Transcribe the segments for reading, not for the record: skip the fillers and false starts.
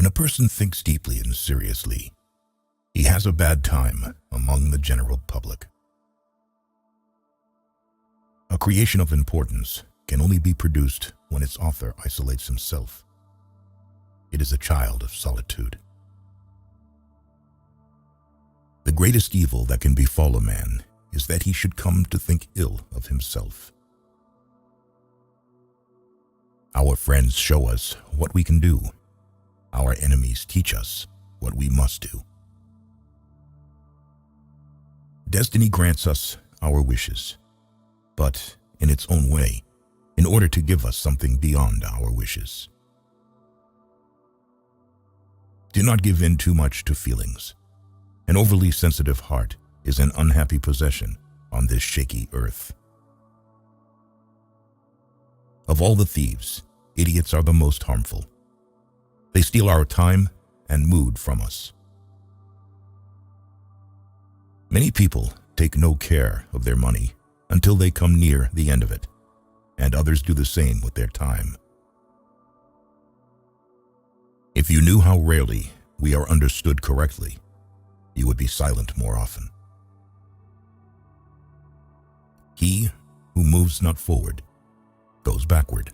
When a person thinks deeply and seriously, he has a bad time among the general public. A creation of importance can only be produced when its author isolates himself. It is a child of solitude. The greatest evil that can befall a man is that he should come to think ill of himself. Our friends show us what we can do. Our enemies teach us what we must do. Destiny grants us our wishes, but in its own way, in order to give us something beyond our wishes. Do not give in too much to feelings. An overly sensitive heart is an unhappy possession on this shaky earth. Of all the thieves, idiots are the most harmful. They steal our time and mood from us. Many people take no care of their money until they come near the end of it, and others do the same with their time. If you knew how rarely we are understood correctly, you would be silent more often. He who moves not forward goes backward.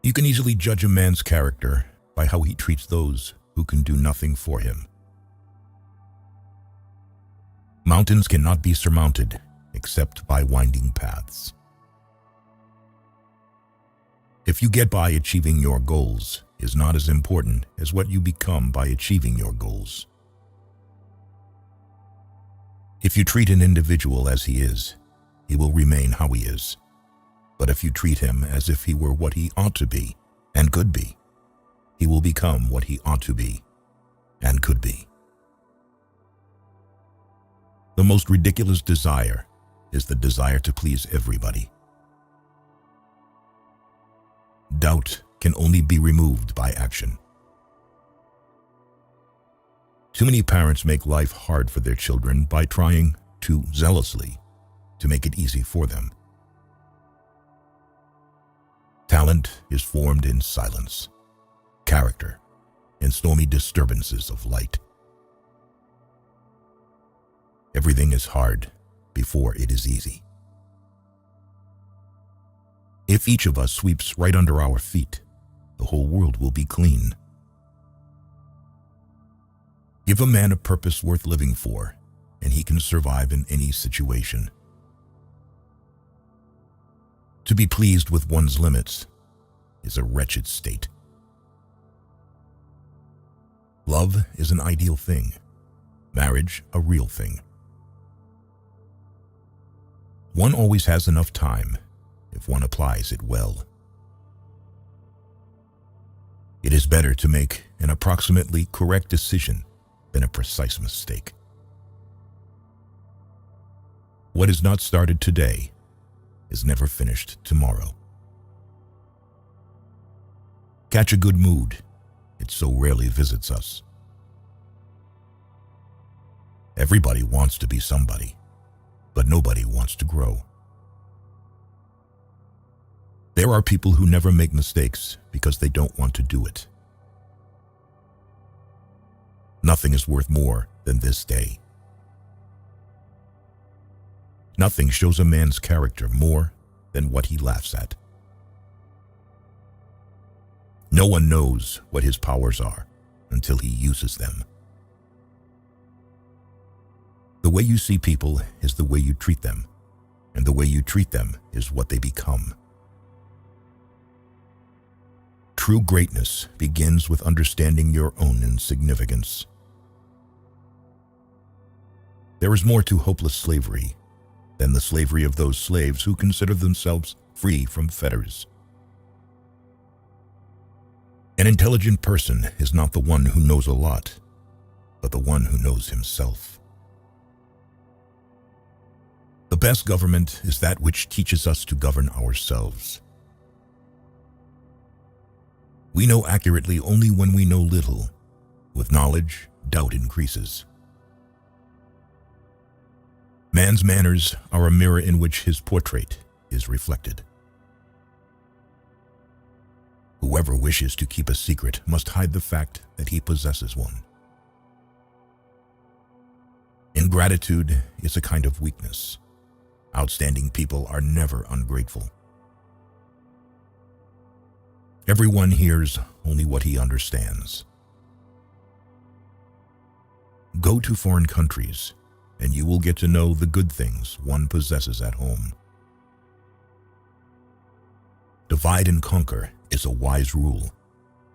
You can easily judge a man's character by how he treats those who can do nothing for him. Mountains cannot be surmounted except by winding paths. If you get by achieving your goals is not as important as what you become by achieving your goals. If you treat an individual as he is, he will remain how he is. But if you treat him as if he were what he ought to be and could be, he will become what he ought to be and could be. The most ridiculous desire is the desire to please everybody. Doubt can only be removed by action. Too many parents make life hard for their children by trying too zealously to make it easy for them. Talent is formed in silence, character in stormy disturbances of light. Everything is hard before it is easy. If each of us sweeps right under our feet, the whole world will be clean. Give a man a purpose worth living for, and he can survive in any situation. To be pleased with one's limits is a wretched state. Love is an ideal thing, marriage a real thing. One always has enough time if one applies it well. It is better to make an approximately correct decision than a precise mistake. What is not started today is never finished tomorrow. Catch a good mood. It so rarely visits us. Everybody wants to be somebody, but nobody wants to grow. There are people who never make mistakes because they don't want to do it. Nothing is worth more than this day. Nothing shows a man's character more than what he laughs at. No one knows what his powers are until he uses them. The way you see people is the way you treat them, and the way you treat them is what they become. True greatness begins with understanding your own insignificance. There is more to hopeless slavery than the slavery of those slaves who consider themselves free from fetters. An intelligent person is not the one who knows a lot, but the one who knows himself. The best government is that which teaches us to govern ourselves. We know accurately only when we know little. With knowledge, doubt increases. Man's manners are a mirror in which his portrait is reflected. Whoever wishes to keep a secret must hide the fact that he possesses one. Ingratitude is a kind of weakness. Outstanding people are never ungrateful. Everyone hears only what he understands. Go to foreign countries, and you will get to know the good things one possesses at home. Divide and conquer is a wise rule,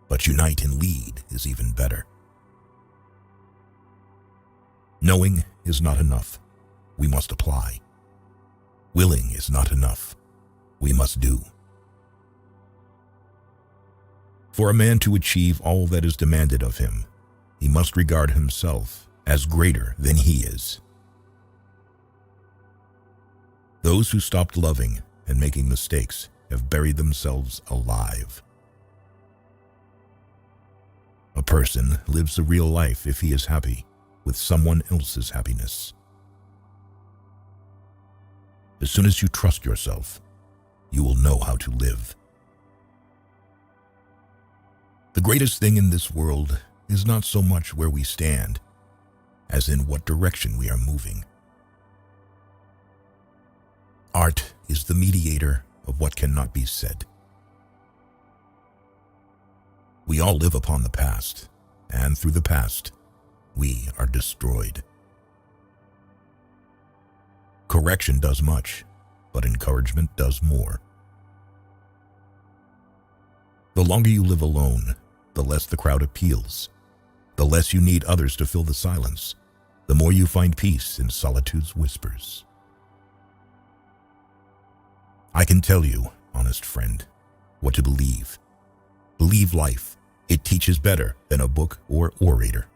but unite and lead is even better. Knowing is not enough. We must apply. Willing is not enough. We must do. For a man to achieve all that is demanded of him, he must regard himself as greater than he is. Those who stopped loving and making mistakes have buried themselves alive. A person lives a real life if he is happy with someone else's happiness. As soon as you trust yourself, you will know how to live. The greatest thing in this world is not so much where we stand, as in what direction we are moving. Art is the mediator of what cannot be said. We all live upon the past, and through the past, we are destroyed. Correction does much, but encouragement does more. The longer you live alone, the less the crowd appeals. The less you need others to fill the silence, the more you find peace in solitude's whispers. I can tell you, honest friend, what to believe. Believe life. It teaches better than a book or orator.